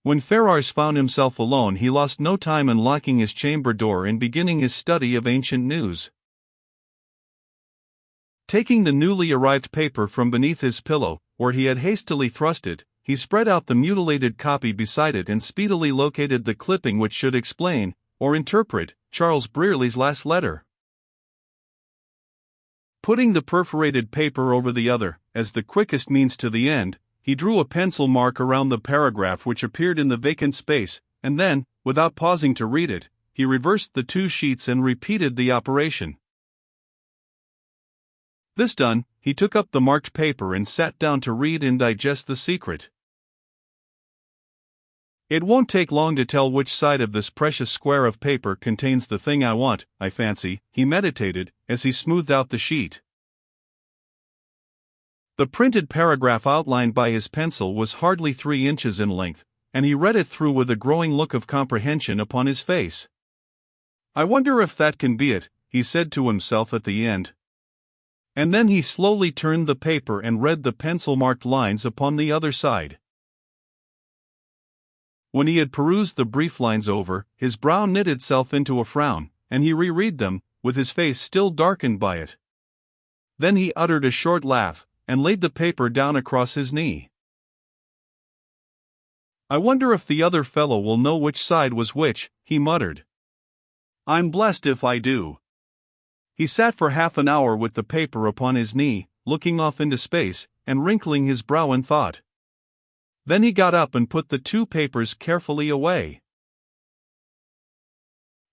When Ferrars found himself alone, he lost no time in locking his chamber door and beginning his study of ancient news. Taking the newly arrived paper from beneath his pillow, where he had hastily thrust it, he spread out the mutilated copy beside it and speedily located the clipping which should explain, or interpret, Charles Brierly's last letter. Putting the perforated paper over the other, as the quickest means to the end, he drew a pencil mark around the paragraph which appeared in the vacant space, and then, without pausing to read it, he reversed the two sheets and repeated the operation. This done, he took up the marked paper and sat down to read and digest the secret. It won't take long to tell which side of this precious square of paper contains the thing I want, I fancy, he meditated, as he smoothed out the sheet. The printed paragraph outlined by his pencil was hardly 3 inches in length, and he read it through with a growing look of comprehension upon his face. "I wonder if that can be it," he said to himself at the end. And then he slowly turned the paper and read the pencil-marked lines upon the other side. When he had perused the brief lines over, his brow knit itself into a frown, and he reread them, with his face still darkened by it. Then he uttered a short laugh, and laid the paper down across his knee. "I wonder if the other fellow will know which side was which," he muttered. "I'm blessed if I do." He sat for half an hour with the paper upon his knee, looking off into space, and wrinkling his brow in thought. Then he got up and put the 2 papers carefully away.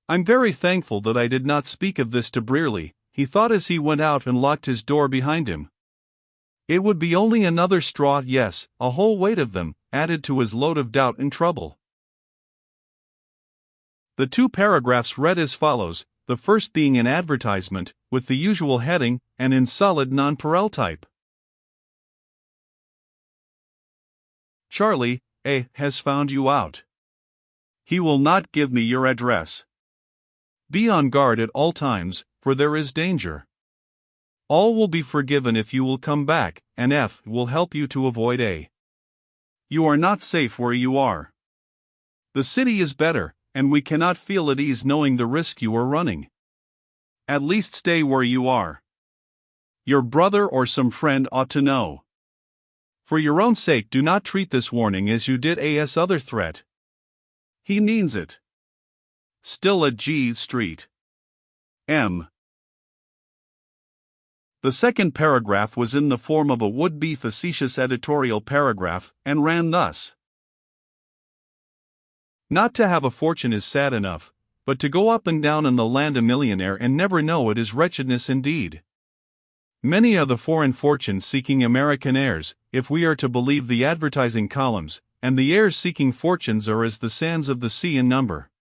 "I'm very thankful that I did not speak of this to Brierly," he thought as he went out and locked his door behind him. It would be only another straw, yes, a whole weight of them, added to his load of doubt and trouble. The 2 paragraphs read as follows, the first being an advertisement, with the usual heading, and in solid nonpareil type. "Charlie A. has found you out. He will not give me your address. Be on guard at all times, for there is danger. All will be forgiven if you will come back, and F. will help you to avoid A. You are not safe where you are. The city is better, and we cannot feel at ease knowing the risk you are running. At least stay where you are. Your brother or some friend ought to know. For your own sake, do not treat this warning as you did A.'s other threat. He means it. Still at G Street. M." The second paragraph was in the form of a would-be facetious editorial paragraph, and ran thus. "Not to have a fortune is sad enough, but to go up and down in the land a millionaire and never know it is wretchedness indeed. Many are the foreign fortune-seeking American heirs, if we are to believe the advertising columns, and the heirs seeking fortunes are as the sands of the sea in number.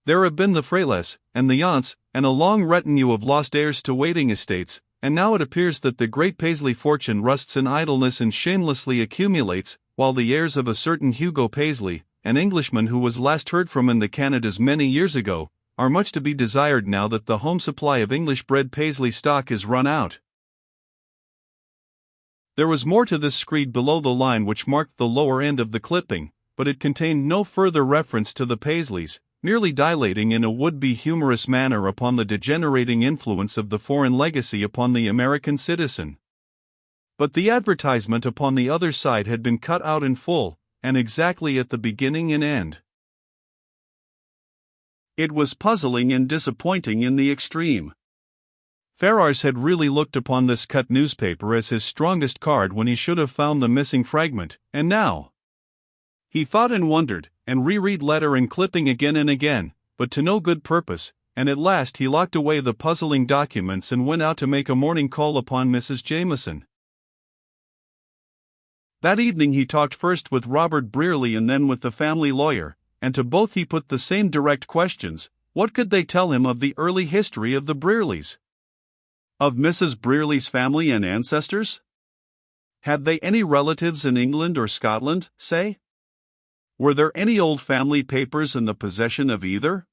There have been the Frailes, and the Aunts, and a long retinue of lost heirs to waiting estates, and now it appears that the great Paisley fortune rusts in idleness and shamelessly accumulates, while the heirs of a certain Hugo Paisley, an Englishman who was last heard from in the Canadas many years ago, are much to be desired now that the home supply of English-bred Paisley stock is run out." There was more to this screed below the line which marked the lower end of the clipping, but it contained no further reference to the Paisleys, merely dilating in a would-be humorous manner upon the degenerating influence of the foreign legacy upon the American citizen. But the advertisement upon the other side had been cut out in full, and exactly at the beginning and end. It was puzzling and disappointing in the extreme. Ferrars had really looked upon this cut newspaper as his strongest card when he should have found the missing fragment, and now. He thought and wondered, and reread letter and clipping again and again, but to no good purpose, and at last he locked away the puzzling documents and went out to make a morning call upon Mrs. Jameson. That evening he talked first with Robert Brierly and then with the family lawyer, and to both he put the same direct questions. What could they tell him of the early history of the Brierlys? Of Mrs. Brierly's family and ancestors? Had they any relatives in England or Scotland, say? Were there any old family papers in the possession of either?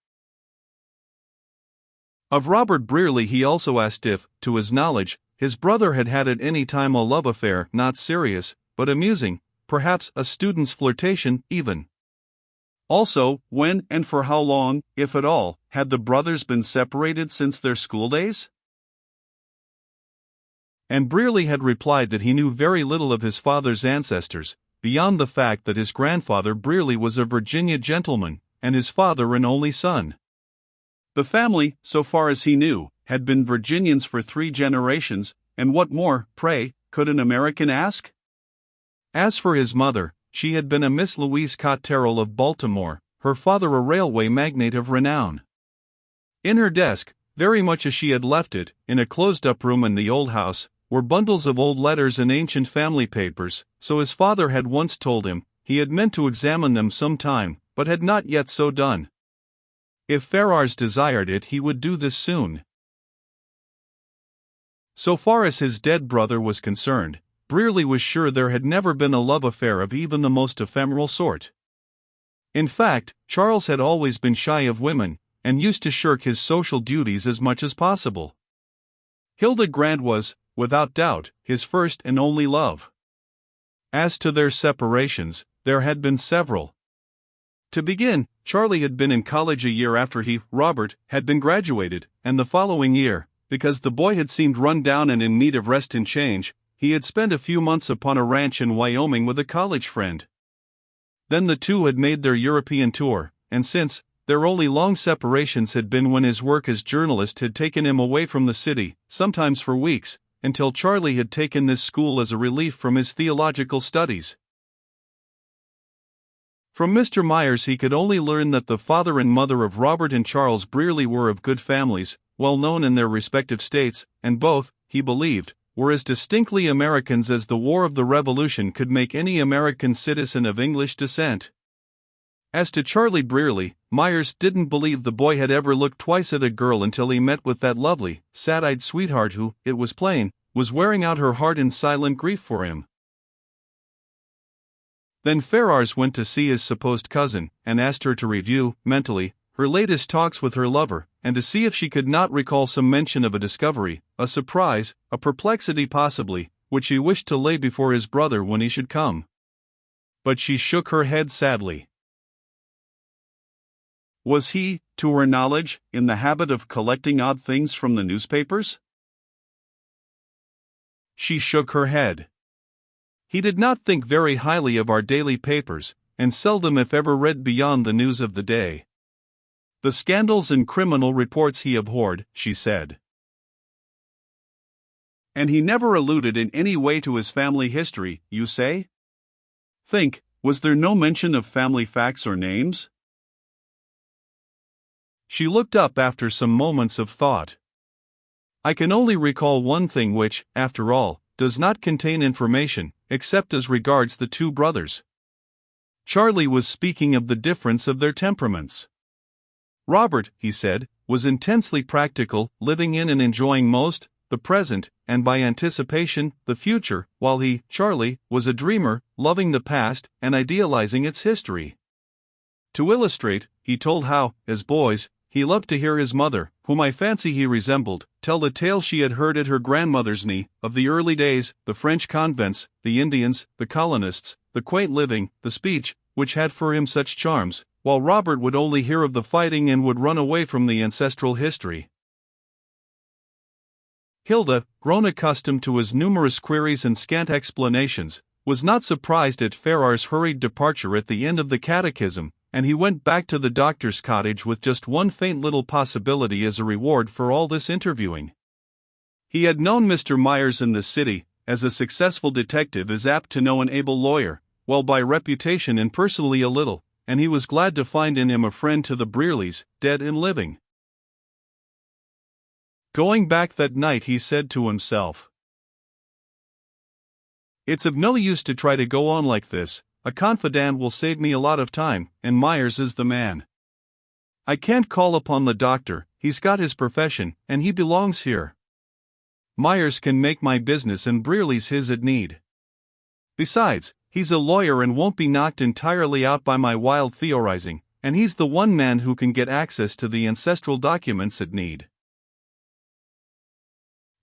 Of Robert Brierly he also asked if, to his knowledge, his brother had had at any time a love affair, not serious, but amusing, perhaps a student's flirtation, even. Also, when and for how long, if at all, had the brothers been separated since their school days? And Brearley had replied that he knew very little of his father's ancestors, beyond the fact that his grandfather Brearley was a Virginia gentleman, and his father an only son. The family, so far as he knew, had been Virginians for 3 generations, and what more, pray, could an American ask? As for his mother, she had been a Miss Louise Cotterell of Baltimore, her father a railway magnate of renown. In her desk, very much as she had left it, in a closed-up room in the old house, were bundles of old letters and ancient family papers, so his father had once told him. He had meant to examine them some time, but had not yet so done. If Ferrars desired it, he would do this soon. So far as his dead brother was concerned, Brearley was sure there had never been a love affair of even the most ephemeral sort. In fact, Charles had always been shy of women, and used to shirk his social duties as much as possible. Hilda Grant was, without doubt, his first and only love. As to their separations, there had been several. To begin, Charlie had been in college a year after he, Robert, had been graduated, and the following year, because the boy had seemed run down and in need of rest and change, he had spent a few months upon a ranch in Wyoming with a college friend. Then the two had made their European tour, and since, their only long separations had been when his work as journalist had taken him away from the city, sometimes for weeks, until Charlie had taken this school as a relief from his theological studies. From Mr. Myers he could only learn that the father and mother of Robert and Charles Brearley were of good families, well known in their respective states, and both, he believed, were as distinctly Americans as the War of the Revolution could make any American citizen of English descent. As to Charlie Brearley, Myers didn't believe the boy had ever looked twice at a girl until he met with that lovely, sad-eyed sweetheart who, it was plain, was wearing out her heart in silent grief for him. Then Ferrars went to see his supposed cousin, and asked her to review, mentally, her latest talks with her lover, and to see if she could not recall some mention of a discovery, a surprise, a perplexity possibly, which he wished to lay before his brother when he should come. But she shook her head sadly. Was he, to her knowledge, in the habit of collecting odd things from the newspapers? She shook her head. He did not think very highly of our daily papers, and seldom if ever read beyond the news of the day. The scandals and criminal reports he abhorred, she said. And he never alluded in any way to his family history, you say? Think, was there no mention of family facts or names? She looked up after some moments of thought. I can only recall one thing which, after all, does not contain information, except as regards the two brothers. Charlie was speaking of the difference of their temperaments. Robert, he said, was intensely practical, living in and enjoying most, the present, and by anticipation, the future, while he, Charlie, was a dreamer, loving the past, and idealizing its history. To illustrate, he told how, as boys, he loved to hear his mother, whom I fancy he resembled, tell the tale she had heard at her grandmother's knee, of the early days, the French convents, the Indians, the colonists, the quaint living, the speech, which had for him such charms, while Robert would only hear of the fighting and would run away from the ancestral history. Hilda, grown accustomed to his numerous queries and scant explanations, was not surprised at Ferrars' hurried departure at the end of the catechism, and he went back to the doctor's cottage with just one faint little possibility as a reward for all this interviewing. He had known Mr. Myers in the city, as a successful detective is apt to know an able lawyer, well by reputation and personally a little, and he was glad to find in him a friend to the Brearleys, dead and living. Going back that night he said to himself, "It's of no use to try to go on like this, a confidant will save me a lot of time, and Myers is the man. I can't call upon the doctor, he's got his profession, and he belongs here. Myers can make my business and Brearley's his at need. Besides, he's a lawyer and won't be knocked entirely out by my wild theorizing, and he's the one man who can get access to the ancestral documents at need."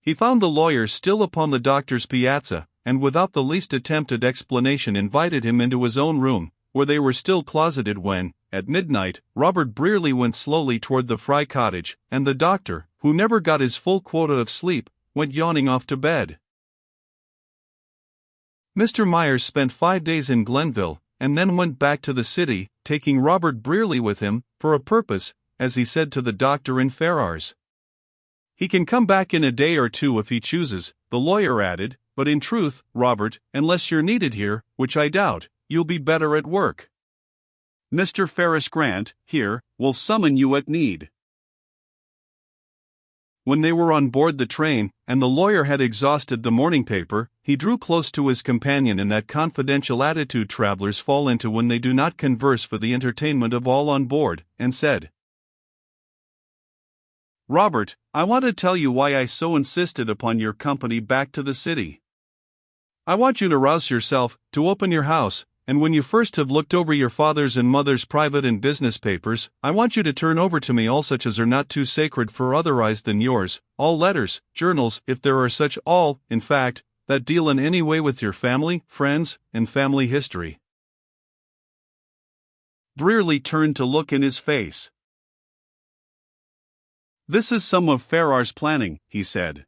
He found the lawyer still upon the doctor's piazza, and without the least attempt at explanation invited him into his own room, where they were still closeted when, at midnight, Robert Brearley went slowly toward the Fry cottage, and the doctor, who never got his full quota of sleep, went yawning off to bed. Mr. Myers spent 5 days in Glenville, and then went back to the city, taking Robert Brearley with him, for a purpose, as he said to the doctor in Ferrars. "He can come back in a day or two if he chooses," the lawyer added, "but in truth, Robert, unless you're needed here, which I doubt, you'll be better at work. Mr. Ferris Grant, here, will summon you at need." When they were on board the train, and the lawyer had exhausted the morning paper, he drew close to his companion in that confidential attitude travelers fall into when they do not converse for the entertainment of all on board, and said, "Robert, I want to tell you why I so insisted upon your company back to the city. I want you to rouse yourself, to open your house, and when you first have looked over your father's and mother's private and business papers, I want you to turn over to me all such as are not too sacred for other eyes than yours, all letters, journals, if there are such, all, in fact, that deal in any way with your family, friends, and family history." Brearley turned to look in his face. "This is some of Ferrars' planning," he said.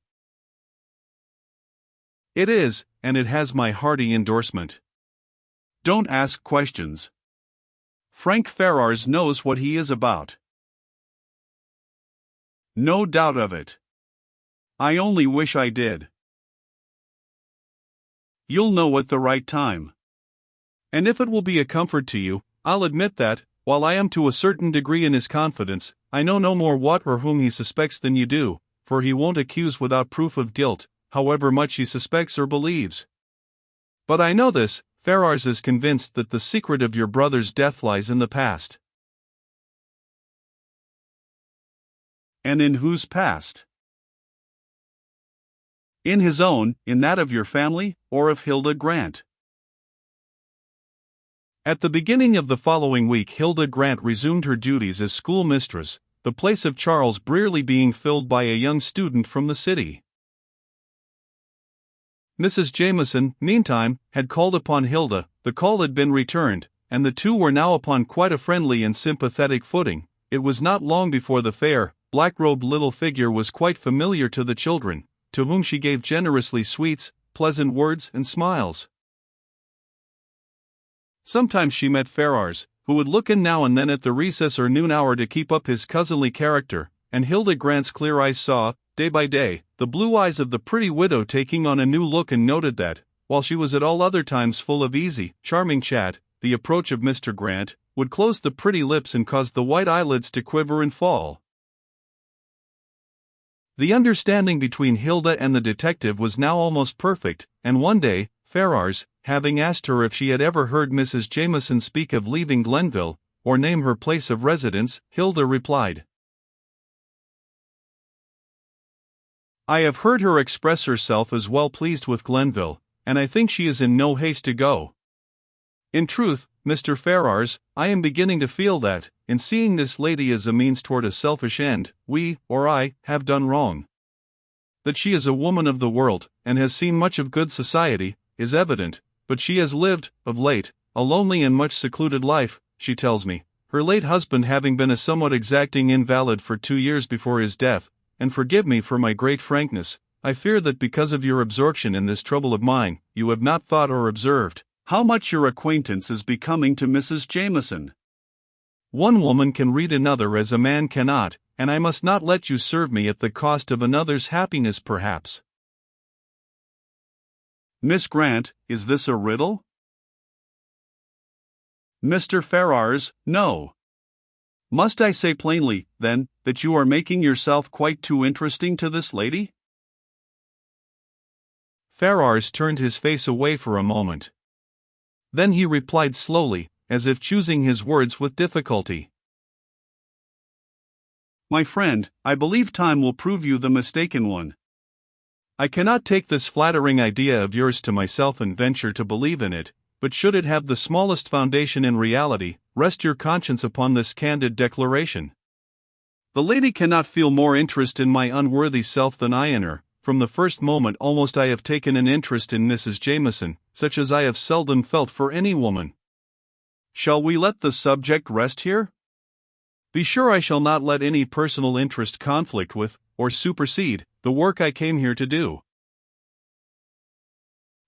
"It is, and it has my hearty endorsement. Don't ask questions. Frank Ferrars knows what he is about." "No doubt of it. I only wish I did." "You'll know at the right time. And if it will be a comfort to you, I'll admit that, while I am to a certain degree in his confidence, I know no more what or whom he suspects than you do, for he won't accuse without proof of guilt, however much he suspects or believes. But I know this, Ferrars is convinced that the secret of your brother's death lies in the past." "And in whose past?" "In his own, in that of your family, or of Hilda Grant." At the beginning of the following week Hilda Grant resumed her duties as schoolmistress, the place of Charles Brearley being filled by a young student from the city. Mrs. Jameson, meantime, had called upon Hilda, the call had been returned, and the two were now upon quite a friendly and sympathetic footing. It was not long before the fair, black-robed little figure was quite familiar to the children, to whom she gave generously sweets, pleasant words, and smiles. Sometimes she met Ferrars, who would look in now and then at the recess or noon hour to keep up his cousinly character, and Hilda Grant's clear eyes saw, day by day, the blue eyes of the pretty widow taking on a new look, and noted that, while she was at all other times full of easy, charming chat, the approach of Mr. Grant would close the pretty lips and cause the white eyelids to quiver and fall. The understanding between Hilda and the detective was now almost perfect, and one day, Ferrars, having asked her if she had ever heard Mrs. Jameson speak of leaving Glenville, or name her place of residence, Hilda replied, "I have heard her express herself as well pleased with Glenville, and I think she is in no haste to go. In truth, Mr. Ferrars, I am beginning to feel that, in seeing this lady as a means toward a selfish end, we, or I, have done wrong. That she is a woman of the world, and has seen much of good society, is evident, but she has lived, of late, a lonely and much secluded life, she tells me, her late husband having been a somewhat exacting invalid for 2 years before his death, and forgive me for my great frankness, I fear that because of your absorption in this trouble of mine, you have not thought or observed how much your acquaintance is becoming to Mrs. Jameson. One woman can read another as a man cannot, and I must not let you serve me at the cost of another's happiness perhaps." "Miss Grant, is this a riddle?" "Mr. Ferrars, no. Must I say plainly, then, that you are making yourself quite too interesting to this lady?" Ferrars turned his face away for a moment. Then he replied slowly, as if choosing his words with difficulty. "My friend, I believe time will prove you the mistaken one. I cannot take this flattering idea of yours to myself and venture to believe in it, but should it have the smallest foundation in reality, rest your conscience upon this candid declaration. The lady cannot feel more interest in my unworthy self than I in her. From the first moment almost I have taken an interest in Mrs. Jameson, such as I have seldom felt for any woman. Shall we let the subject rest here? Be sure I shall not let any personal interest conflict with, or supersede, the work I came here to do.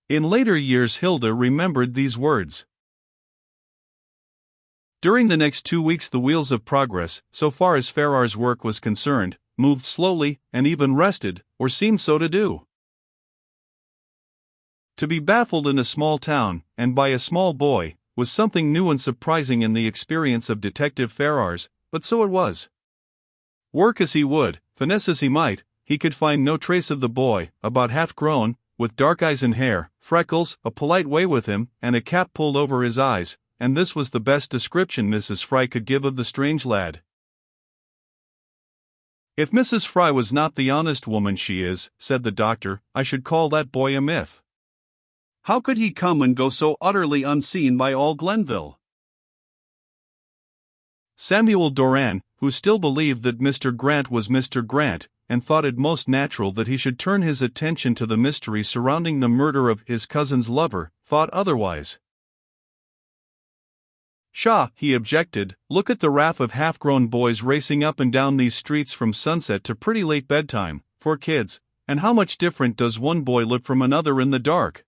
In later years, Hilda remembered these words. During the next 2 weeks, the wheels of progress, so far as Ferrar's work was concerned, moved slowly, and even rested, or seemed so to do. To be baffled in a small town, and by a small boy, was something new and surprising in the experience of Detective Ferrars, but so it was. Work as he would, finesse as he might, he could find no trace of the boy, about half-grown, with dark eyes and hair, freckles, a polite way with him, and a cap pulled over his eyes, and this was the best description Mrs. Fry could give of the strange lad. If Mrs. Fry was not the honest woman she is, said the doctor, I should call that boy a myth. How could he come and go so utterly unseen by all Glenville? Samuel Doran, who still believed that Mr. Grant was Mr. Grant, and thought it most natural that he should turn his attention to the mystery surrounding the murder of his cousin's lover, thought otherwise. Pshaw, he objected, look at the raft of half-grown boys racing up and down these streets from sunset to pretty late bedtime, for kids, and how much different does one boy look from another in the dark?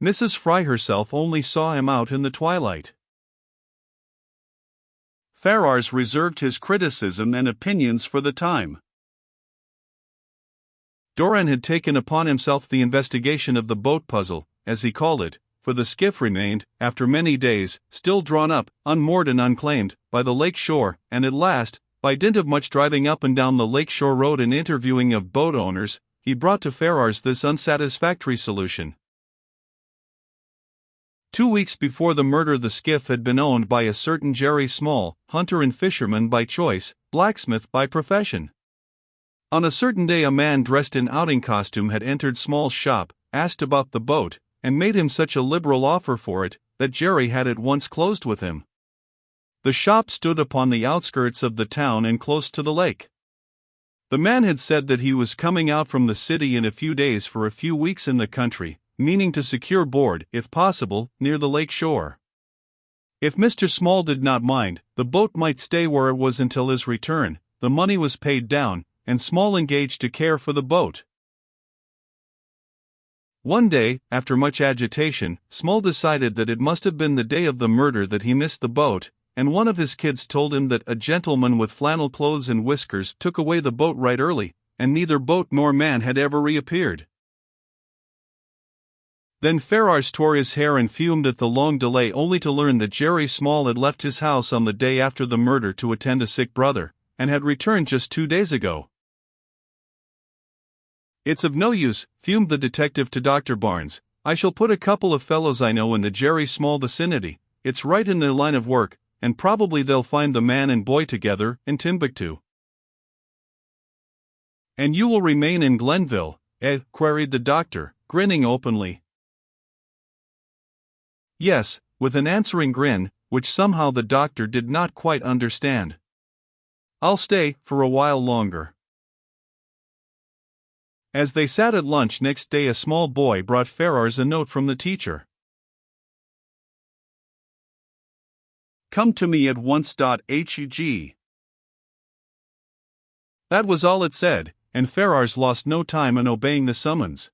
Mrs. Fry herself only saw him out in the twilight. Ferrars reserved his criticism and opinions for the time. Doran had taken upon himself the investigation of the boat puzzle, as he called it, for the skiff remained, after many days, still drawn up, unmoored and unclaimed, by the lake shore, and at last, by dint of much driving up and down the lake shore road and interviewing of boat owners, he brought to Ferrars this unsatisfactory solution. 2 weeks before the murder, the skiff had been owned by a certain Jerry Small, hunter and fisherman by choice, blacksmith by profession. On a certain day, a man dressed in outing costume had entered Small's shop, asked about the boat, and made him such a liberal offer for it, that Jerry had at once closed with him. The shop stood upon the outskirts of the town and close to the lake. The man had said that he was coming out from the city in a few days for a few weeks in the country, meaning to secure board, if possible, near the lake shore. If Mr. Small did not mind, the boat might stay where it was until his return. The money was paid down, and Small engaged to care for the boat. One day, after much agitation, Small decided that it must have been the day of the murder that he missed the boat, and one of his kids told him that a gentleman with flannel clothes and whiskers took away the boat right early, and neither boat nor man had ever reappeared. Then Ferrars tore his hair and fumed at the long delay, only to learn that Jerry Small had left his house on the day after the murder to attend a sick brother, and had returned just 2 days ago. It's of no use, fumed the detective to Dr. Barnes. I shall put a couple of fellows I know in the Jerry Small vicinity. It's right in their line of work, and probably they'll find the man and boy together in Timbuktu. And you will remain in Glenville, queried the doctor, grinning openly. Yes, with an answering grin, which somehow the doctor did not quite understand. I'll stay for a while longer. As they sat at lunch next day, a small boy brought Ferrars a note from the teacher. Come to me at once. Heg. That was all it said, and Ferrars lost no time in obeying the summons.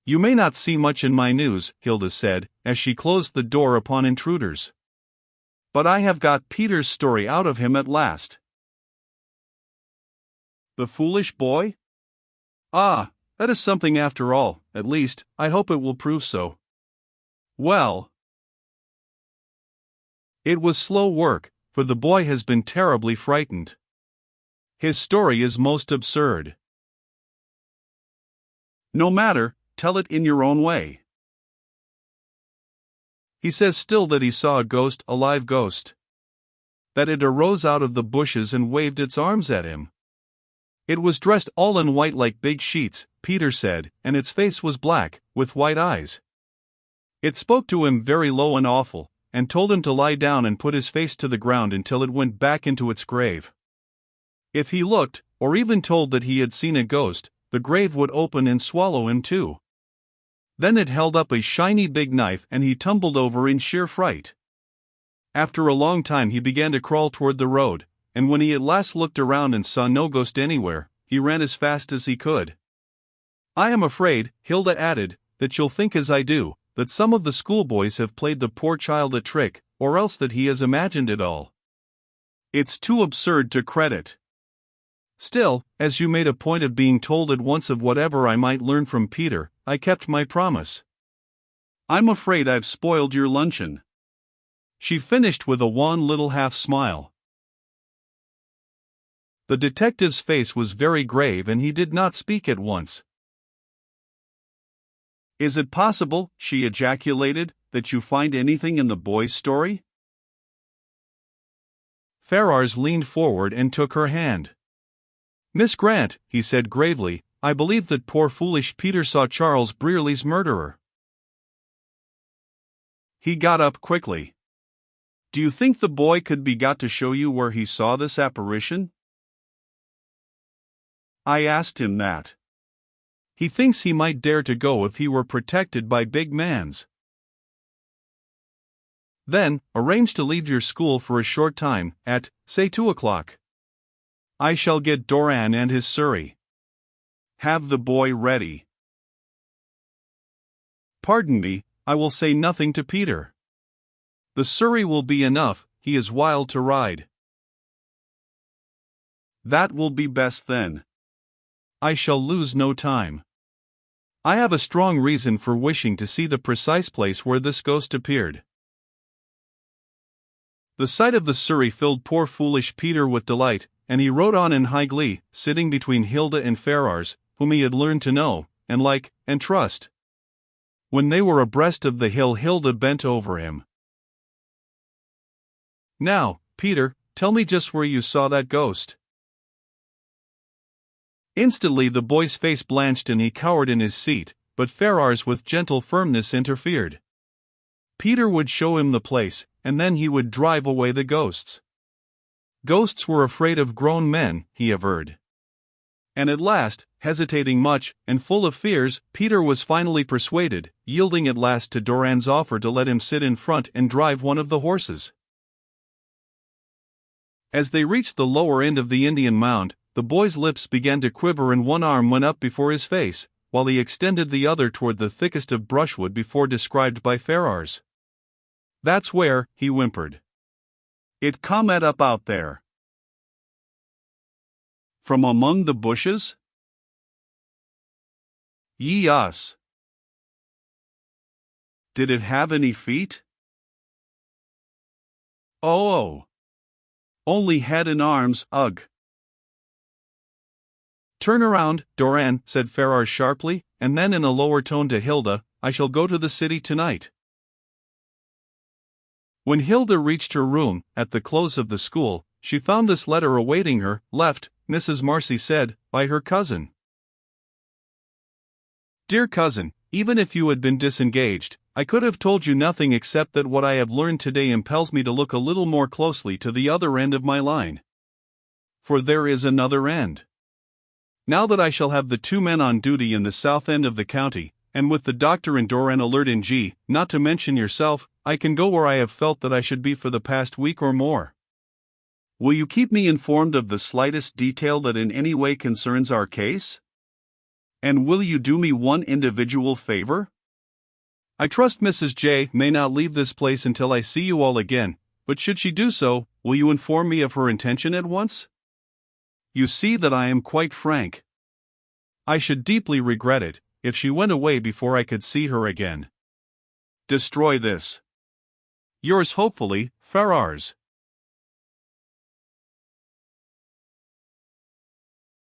You may not see much in my news, Hilda said, as she closed the door upon intruders. But I have got Peter's story out of him at last. The foolish boy? Ah, that is something after all, at least, I hope it will prove so. Well, it was slow work, for the boy has been terribly frightened. His story is most absurd. No matter, tell it in your own way. He says still that he saw a ghost, a live ghost. That it arose out of the bushes and waved its arms at him. It was dressed all in white like big sheets, Peter said, and its face was black, with white eyes. It spoke to him very low and awful, and told him to lie down and put his face to the ground until it went back into its grave. If he looked, or even told that he had seen a ghost, the grave would open and swallow him too. Then it held up a shiny big knife and he tumbled over in sheer fright. After a long time he began to crawl toward the road, and when he at last looked around and saw no ghost anywhere, he ran as fast as he could. I am afraid, Hilda added, that you'll think as I do, that some of the schoolboys have played the poor child a trick, or else that he has imagined it all. It's too absurd to credit. Still, as you made a point of being told at once of whatever I might learn from Peter, I kept my promise. I'm afraid I've spoiled your luncheon. She finished with a wan little half-smile. The detective's face was very grave and he did not speak at once. Is it possible, she ejaculated, that you find anything in the boy's story? Ferrars leaned forward and took her hand. Miss Grant, he said gravely, I believe that poor foolish Peter saw Charles Brearley's murderer. He got up quickly. Do you think the boy could be got to show you where he saw this apparition? I asked him that. He thinks he might dare to go if he were protected by big mans. Then, arrange to leave your school for a short time, at, say 2 o'clock. I shall get Doran and his surrey. Have the boy ready. Pardon me, I will say nothing to Peter. The surrey will be enough, he is wild to ride. That will be best then. I shall lose no time. I have a strong reason for wishing to see the precise place where this ghost appeared. The sight of the surrey filled poor foolish Peter with delight, and he rode on in high glee, sitting between Hilda and Ferrars, whom he had learned to know, and like, and trust. When they were abreast of the hill, Hilda bent over him. Now, Peter, tell me just where you saw that ghost. Instantly the boy's face blanched and he cowered in his seat, but Ferrars with gentle firmness interfered. Peter would show him the place, and then he would drive away the ghosts. Ghosts were afraid of grown men, he averred. And at last, hesitating much, and full of fears, Peter was finally persuaded, yielding at last to Doran's offer to let him sit in front and drive one of the horses. As they reached the lower end of the Indian mound, the boy's lips began to quiver and one arm went up before his face, while he extended the other toward the thickest of brushwood before described by Ferrars. That's where, he whimpered. It come up out there. From among the bushes? Yes. Did it have any feet? Oh. Only head and arms, ugh. Turn around, Doran, said Ferrars sharply, and then in a lower tone to Hilda, I shall go to the city tonight. When Hilda reached her room, at the close of the school, she found this letter awaiting her, left, Mrs. Marcy said, by her cousin. Dear cousin, even if you had been disengaged, I could have told you nothing except that what I have learned today impels me to look a little more closely to the other end of my line. For there is another end. Now that I shall have the 2 men on duty in the south end of the county, and with the doctor and Doran alert in G, not to mention yourself, I can go where I have felt that I should be for the past week or more. Will you keep me informed of the slightest detail that in any way concerns our case? And will you do me one individual favor? I trust Mrs. J. may not leave this place until I see you all again, but should she do so, will you inform me of her intention at once? You see that I am quite frank. I should deeply regret it, if she went away before I could see her again. Destroy this. Yours hopefully, Ferrars.